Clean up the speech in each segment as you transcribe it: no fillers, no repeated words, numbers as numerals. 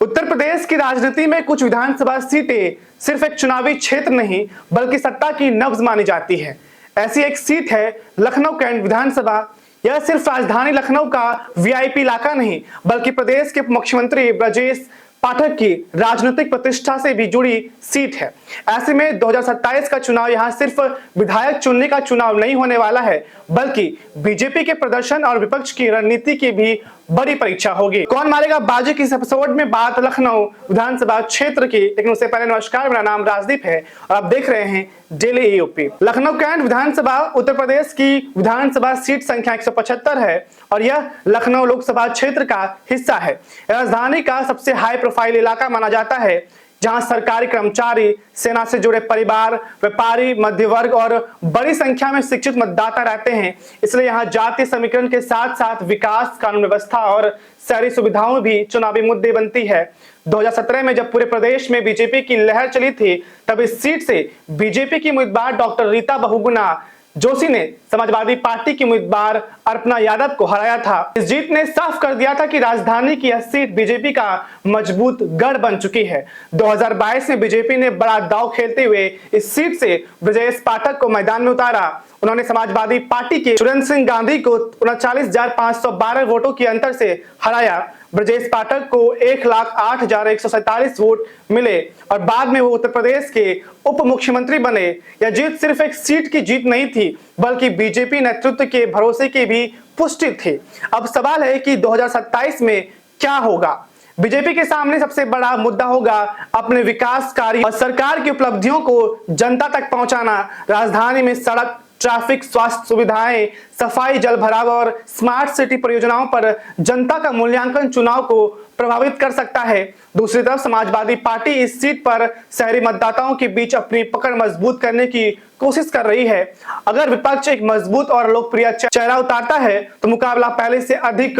उत्तर प्रदेश की राजनीति में कुछ विधानसभा सीटें सिर्फ एक चुनावी क्षेत्र नहीं बल्कि सत्ता की नब्ज मानी जाती है। ऐसी एक सीट है लखनऊ कैंट विधानसभा। यह सिर्फ राजधानी लखनऊ का वीआईपी इलाका नहीं बल्कि प्रदेश के मुख्यमंत्री ब्रजेश पाठक की राजनीतिक प्रतिष्ठा से भी जुड़ी सीट है। ऐसे में 2027 का चुनाव यहां सिर्फ विधायक चुनने का चुनाव नहीं होने वाला है बल्कि बीजेपी के प्रदर्शन और विपक्ष की रणनीति की भी बड़ी परीक्षा होगी। कौन मारेगा बाजी की इस एपिसोड में बात लखनऊ विधानसभा क्षेत्र की, लेकिन उससे पहले नमस्कार, मेरा नाम राजदीप है और आप देख रहे हैं डेली यूपी। लखनऊ कैंट विधानसभा उत्तर प्रदेश की विधानसभा सीट संख्या 175 है और यह लखनऊ लोकसभा क्षेत्र का हिस्सा है। राजधानी का सबसे हाई प्रोफाइल इलाका माना जाता है जहां सरकारी कर्मचारी, सेना से जुड़े परिवार, व्यापारी, मध्य वर्ग और बड़ी संख्या में शिक्षित मतदाता रहते हैं। इसलिए यहां जातीय समीकरण के साथ साथ विकास, कानून व्यवस्था और शहरी सुविधाओं भी चुनावी मुद्दे बनती है। 2017 में जब पूरे प्रदेश में बीजेपी की लहर चली थी तब इस सीट से बीजेपी की उम्मीदवार डॉक्टर रीता बहुगुणा जोशी ने समाजवादी पार्टी की उम्मीदवार अर्पणा यादव को हराया था। इस जीत ने साफ कर दिया था कि राजधानी की यह सीट बीजेपी का मजबूत गढ़ बन चुकी है। 2022 में बीजेपी ने बड़ा दांव खेलते हुए इस सीट से ब्रजेश पाठक को मैदान में उतारा। उन्होंने समाजवादी पार्टी के सुरेंद्र सिंह गांधी को 39,512 वोटों के अंतर से हराया। ब्रजेश पाठक को 1,08,147 वोट मिले और बाद में वो उत्तर प्रदेश के उप मुख्यमंत्री बने। यह जीत सिर्फ एक सीट की जीत नहीं थी बल्कि बीजेपी नेतृत्व के भरोसे की भी पुष्टि थी। अब सवाल है कि 2027 में क्या होगा। बीजेपी के सामने सबसे बड़ा मुद्दा होगा अपने विकास कार्य और सरकार की उपलब्धियों को जनता तक पहुंचाना। राजधानी में सड़क, ट्रैफिक, स्वास्थ्य सुविधाएं, सफाई, जल भराव और स्मार्ट सिटी परियोजनाओं पर जनता का मूल्यांकन चुनाव को प्रभावित कर सकता है। दूसरी तरफ समाजवादी पार्टी इस सीट पर शहरी मतदाताओं के बीच अपनी पकड़ मजबूत करने की कोशिश कर रही है। अगर विपक्ष एक मजबूत और लोकप्रिय चेहरा उतारता है तो मुकाबला पहले से अधिक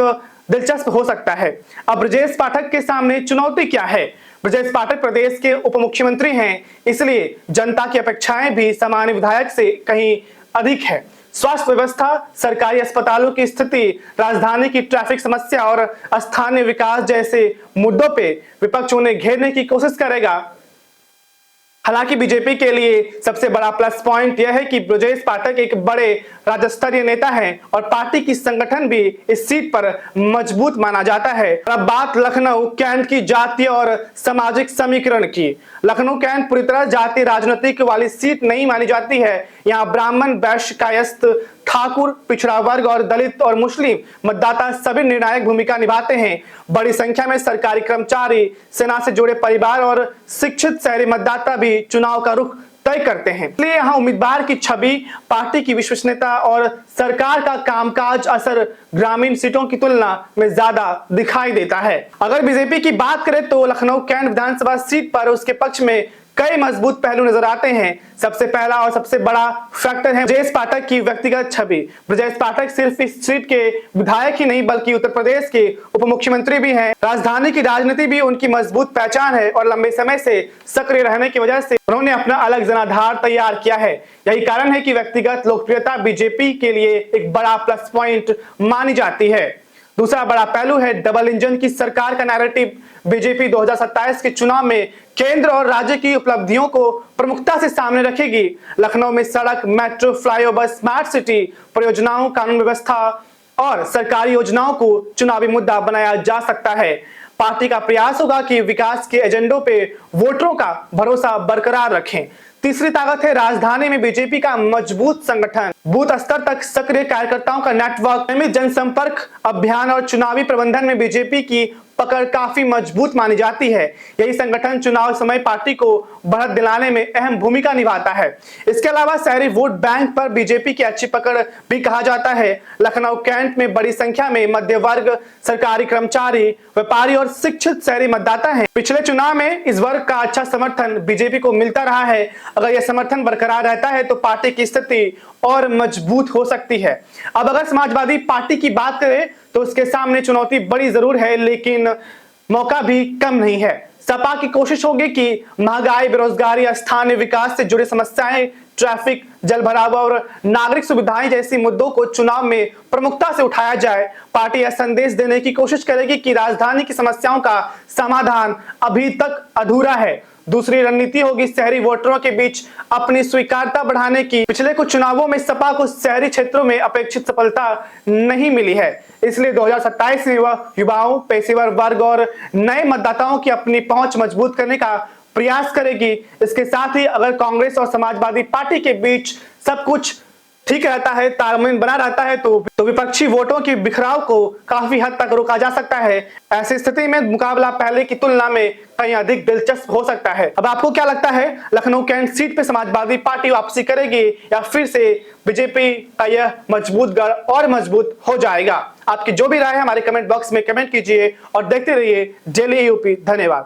दिलचस्प हो सकता है। अब ब्रजेश पाठक के सामने चुनौती क्या है? ब्रजेश पाठक प्रदेश के उप मुख्यमंत्री हैं, इसलिए जनता की अपेक्षाएं भी सामान्य विधायक से कहीं अधिक है। स्वास्थ्य व्यवस्था, सरकारी अस्पतालों की स्थिति, राजधानी की ट्रैफिक समस्या और स्थानीय विकास जैसे मुद्दों पे विपक्ष उन्हें घेरने की कोशिश करेगा। हालांकि बीजेपी के लिए सबसे बड़ा प्लस पॉइंट यह है कि ब्रजेश पाठक एक बड़े राज्य स्तरीय नेता हैं और पार्टी की संगठन भी इस सीट पर मजबूत माना जाता है। अब बात लखनऊ कैंट की जातीय और सामाजिक समीकरण की। लखनऊ कैंट पूरी तरह जातीय राजनीति वाली सीट नहीं मानी जाती है। यहाँ ब्राह्मण, वैश्य, कायस्थ, ठाकुर, पिछड़ा वर्ग और दलित और मुस्लिम मतदाता सभी निर्णायक भूमिका निभाते हैं। बड़ी संख्या में सरकारी कर्मचारी, सेना से जुड़े परिवार और शिक्षित शहरी मतदाता भी चुनाव का रुख तय करते हैं। इसलिए यहाँ उम्मीदवार की छवि, पार्टी की विश्वसनीयता और सरकार का कामकाज असर ग्रामीण सीटों की तुलना में ज्यादा दिखाई देता है। अगर बीजेपी की बात करें तो लखनऊ कैंट विधानसभा सीट पर उसके पक्ष में कई मजबूत पहलू नजर आते हैं। सबसे पहला और सबसे बड़ा फैक्टर है ब्रजेश पाठक की व्यक्तिगत छवि। ब्रजेश पाठक सिर्फ इस सीट के विधायक ही नहीं बल्कि उत्तर प्रदेश के उप मुख्यमंत्री भी हैं। राजधानी की राजनीति भी उनकी मजबूत पहचान है और लंबे समय से सक्रिय रहने की वजह से उन्होंने अपना अलग जनाधार तैयार किया है। यही कारण है कि व्यक्तिगत लोकप्रियता बीजेपी के लिए एक बड़ा प्लस पॉइंट मानी जाती है। दूसरा बड़ा पहलू है डबल इंजन की सरकार का नैरेटिव। बीजेपी 2027 के चुनाव में केंद्र और राज्य की उपलब्धियों को प्रमुखता से सामने रखेगी। लखनऊ में सड़क, मेट्रो, फ्लाईओवर, स्मार्ट सिटी परियोजनाओं, कानून व्यवस्था और सरकारी योजनाओं को चुनावी मुद्दा बनाया जा सकता है। पार्टी का प्रयास होगा कि विकास के एजेंडों पे वोटरों का भरोसा बरकरार रखें। तीसरी ताकत है राजधानी में बीजेपी का मजबूत संगठन। बूथ स्तर तक सक्रिय कार्यकर्ताओं का नेटवर्क, नियमित जनसंपर्क अभियान और चुनावी प्रबंधन में बीजेपी की पकड़ काफी मजबूत मानी जाती है। यही संगठन चुनाव समय पार्टी को बढ़त दिलाने में अहम भूमिका निभाता है। इसके अलावा शहरी वोट बैंक पर बीजेपी की अच्छी पकड़ भी कहा जाता है। लखनऊ कैंट में बड़ी संख्या में मध्य वर्ग, सरकारी कर्मचारी, व्यापारी और शिक्षित शहरी मतदाता हैं। पिछले चुनाव में इस वर्ग का अच्छा समर्थन बीजेपी को मिलता रहा है। अगर यह समर्थन बरकरार रहता है तो पार्टी की स्थिति और मजबूत हो सकती है। अब अगर समाजवादी पार्टी की बात करें तो उसके सामने चुनौती बड़ी जरूर है लेकिन मौका भी कम नहीं है। सपा की कोशिश होगी कि महंगाई, बेरोजगारी, स्थानीय विकास से जुड़ी समस्याएं ट्रैफिक, जलभराव और नागरिक सुविधाएं जैसी मुद्दों को चुनाव में प्रमुखता से उठाया जाए। पार्टी यह संदेश देने की कोशिश करेगी कि राजधानी की समस्याओं का समाधान अभी तक अधूरा है। दूसरी रणनीति होगी शहरी वोटरों के बीच अपनी स्वीकार्यता बढ़ाने की। पिछले कुछ चुनावों में सपा को शहरी क्षेत्रों में अपेक्षित सफलता नहीं मिली है, इसलिए 2027 में वह युवाओं, पेशेवर वर्ग और नए मतदाताओं की अपनी पहुंच मजबूत करने का प्रयास करेगी। इसके साथ ही अगर कांग्रेस और समाजवादी पार्टी के बीच सब कुछ ठीक रहता है, तालमेल बना रहता है, तो विपक्षी वोटों के बिखराव को काफी हद तक रोका जा सकता है। ऐसी स्थिति में मुकाबला पहले की तुलना में कहीं अधिक दिलचस्प हो सकता है। अब आपको क्या लगता है, लखनऊ कैंट सीट पे समाजवादी पार्टी वापसी करेगी या फिर से बीजेपी का यह मजबूत गढ़ और मजबूत हो जाएगा? आपकी जो भी राय है हमारे कमेंट बॉक्स में कमेंट कीजिए और देखते रहिए डेली यूपी। धन्यवाद।